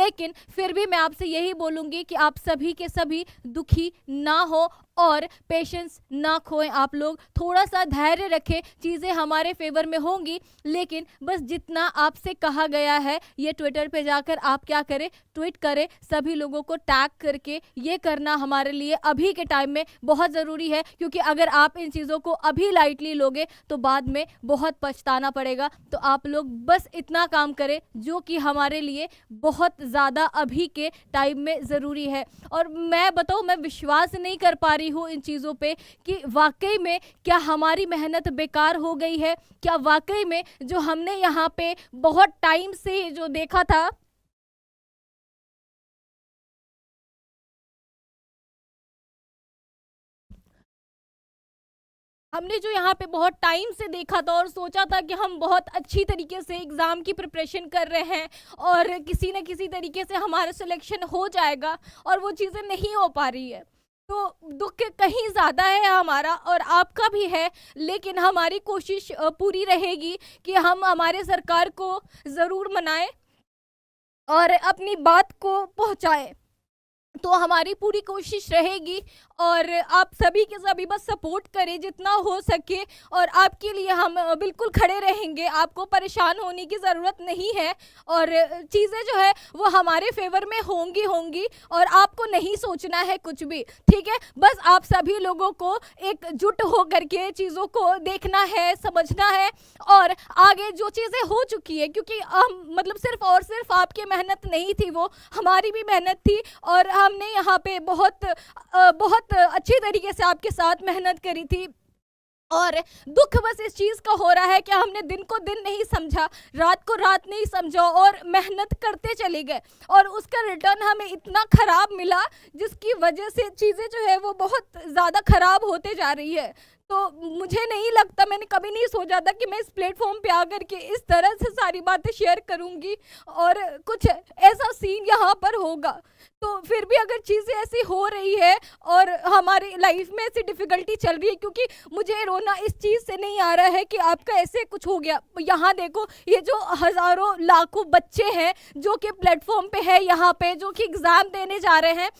लेकिन फिर भी मैं आपसे यही बोलूँगी कि आप सभी के सभी दुखी ना हो और पेशेंस ना खोएं। आप लोग थोड़ा सा धैर्य रखें, चीज़ें हमारे फेवर में होंगी, लेकिन बस जितना आपसे कहा गया है ये ट्विटर पे जाकर आप क्या करें, ट्वीट करें, सभी लोगों को टैग करके। ये करना हमारे लिए अभी के टाइम में बहुत ज़रूरी है, क्योंकि अगर आप इन चीज़ों को अभी लाइटली लोगे तो बाद में बहुत पछताना पड़ेगा। तो आप लोग बस इतना काम करें जो कि हमारे लिए बहुत ज़्यादा अभी के टाइम में ज़रूरी है। और मैं बताऊँ, मैं विश्वास नहीं कर पा रही हूँ इन चीज़ों पे कि वाकई में क्या हमारी मेहनत बेकार हो गई है, क्या वाकई में जो हमने यहाँ पे बहुत टाइम से जो देखा था, हमने जो यहाँ पे बहुत टाइम से देखा था और सोचा था कि हम बहुत अच्छी तरीके से एग्ज़ाम की प्रिपरेशन कर रहे हैं और किसी न किसी तरीके से हमारा सिलेक्शन हो जाएगा, और वो चीज़ें नहीं हो पा रही है। तो दुख कहीं ज़्यादा है हमारा और आपका भी है, लेकिन हमारी कोशिश पूरी रहेगी कि हम हमारे सरकार को ज़रूर मनाएं और अपनी बात को पहुंचाएं। तो हमारी पूरी कोशिश रहेगी और आप सभी के सभी बस सपोर्ट करें जितना हो सके, और आपके लिए हम बिल्कुल खड़े रहेंगे। आपको परेशान होने की ज़रूरत नहीं है, और चीज़ें जो है वो हमारे फेवर में होंगी और आपको नहीं सोचना है कुछ भी, ठीक है। बस आप सभी लोगों को एकजुट हो करके चीज़ों को देखना है, समझना है, और आगे जो चीज़ें हो चुकी है, क्योंकि हम मतलब सिर्फ और सिर्फ आपकी मेहनत नहीं थी, वो हमारी भी मेहनत थी, और हमने यहाँ पे बहुत अच्छी तरीके से आपके साथ मेहनत करी थी। और दुख बस इस चीज़ का हो रहा है कि हमने दिन को दिन नहीं समझा, रात को रात नहीं समझा और मेहनत करते चले गए, और उसका रिटर्न हमें इतना ख़राब मिला जिसकी वजह से चीज़ें जो है वो बहुत ज़्यादा ख़राब होते जा रही है। तो मुझे नहीं लगता, मैंने कभी नहीं सोचा था कि मैं इस प्लेटफॉर्म पे आकर के इस तरह से सारी बातें शेयर करूंगी और कुछ ऐसा सीन यहाँ पर होगा। तो फिर भी अगर चीज़ें ऐसी हो रही है और हमारी लाइफ में ऐसी डिफ़िकल्टी चल रही है, क्योंकि मुझे रोना इस चीज़ से नहीं आ रहा है कि आपका ऐसे कुछ हो गया। यहाँ देखो, ये जो हज़ारों लाखों बच्चे हैं जो कि प्लेटफॉर्म पे है, यहाँ पे जो कि एग्ज़ाम देने जा रहे हैं,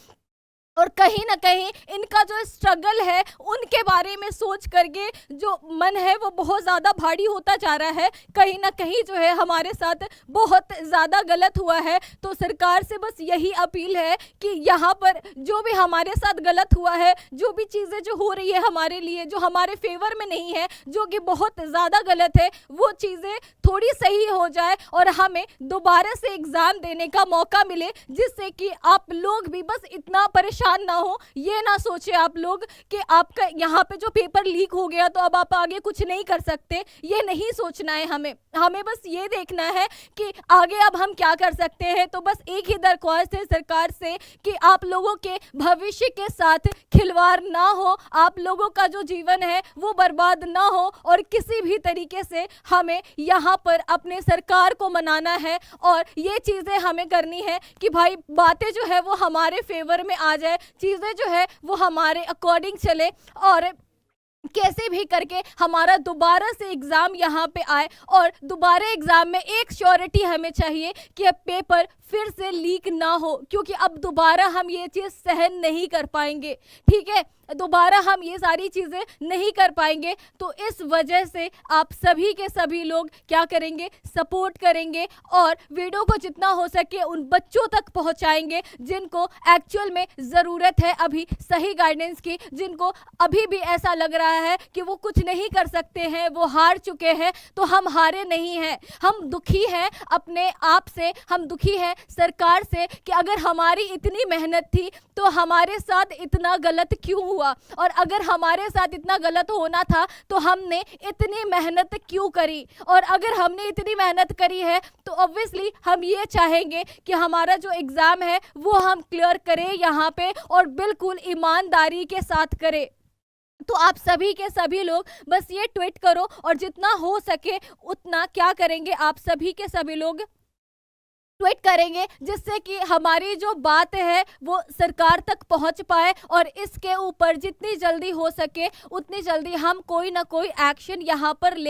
और कहीं ना कहीं इनका जो स्ट्रगल है उनके बारे में सोच करके जो मन है वो बहुत ज़्यादा भारी होता जा रहा है। कहीं ना कहीं जो है हमारे साथ बहुत ज़्यादा गलत हुआ है। तो सरकार से बस यही अपील है कि यहाँ पर जो भी हमारे साथ गलत हुआ है, जो भी चीज़ें जो हो रही है हमारे लिए, जो हमारे फेवर में नहीं है, जो कि बहुत ज़्यादा गलत है, वो चीज़ें थोड़ी सही हो जाए और हमें दोबारा से एग्ज़ाम देने का मौका मिले, जिससे कि आप लोग भी बस इतना परेशान ना हो। ये ना सोचे आप लोग कि आपका यहाँ पे जो पेपर लीक हो गया तो अब आप आगे कुछ नहीं कर सकते। ये नहीं सोचना है हमें बस ये देखना है कि आगे अब हम क्या कर सकते हैं। तो बस एक ही दरख्वास्त है सरकार से कि आप लोगों के भविष्य के साथ खिलवाड़ ना हो, आप लोगों का जो जीवन है वो बर्बाद ना हो, और किसी भी तरीके से हमें यहाँ पर अपने सरकार को मनाना है और ये चीज़ें हमें करनी है कि भाई बातें जो है वो हमारे फेवर में आ जाए, चीज़ें जो है वो हमारे अकॉर्डिंग चले, और कैसे भी करके हमारा दोबारा से एग्ज़ाम यहाँ पे आए। और दोबारा एग्ज़ाम में एक श्योरिटी हमें चाहिए कि अब पेपर फिर से लीक ना हो, क्योंकि अब दोबारा हम ये चीज़ सहन नहीं कर पाएंगे, ठीक है। दोबारा हम ये सारी चीज़ें नहीं कर पाएंगे। तो इस वजह से आप सभी के सभी लोग क्या करेंगे, सपोर्ट करेंगे और वीडियो को जितना हो सके उन बच्चों तक पहुंचाएंगे जिनको एक्चुअल में ज़रूरत है अभी सही गाइडेंस की, जिनको अभी भी ऐसा लग रहा है कि वो कुछ नहीं कर सकते हैं, वो हार चुके हैं। तो हम हारे नहीं हैं, हम दुखी हैं अपने आप से, हम दुखी हैं सरकार से कि अगर हमारी इतनी मेहनत थी तो हमारे साथ इतना गलत क्यों हुआ, और अगर हमारे साथ इतना गलत होना था तो हमने इतनी मेहनत क्यों करी। और अगर हमने इतनी मेहनत करी है तो ऑब्वियसली हम ये चाहेंगे कि हमारा जो एग्ज़ाम है वो हम क्लियर करें यहाँ पे, और बिल्कुल ईमानदारी के साथ करें। तो आप सभी के सभी लोग बस ये ट्वीट करो, और जितना हो सके उतना क्या करेंगे, आप सभी के सभी लोग ट्वीट करेंगे, जिससे कि हमारी जो बात है वो सरकार तक पहुंच पाए, और इसके ऊपर जितनी जल्दी हो सके उतनी जल्दी हम कोई ना कोई एक्शन यहाँ पर ले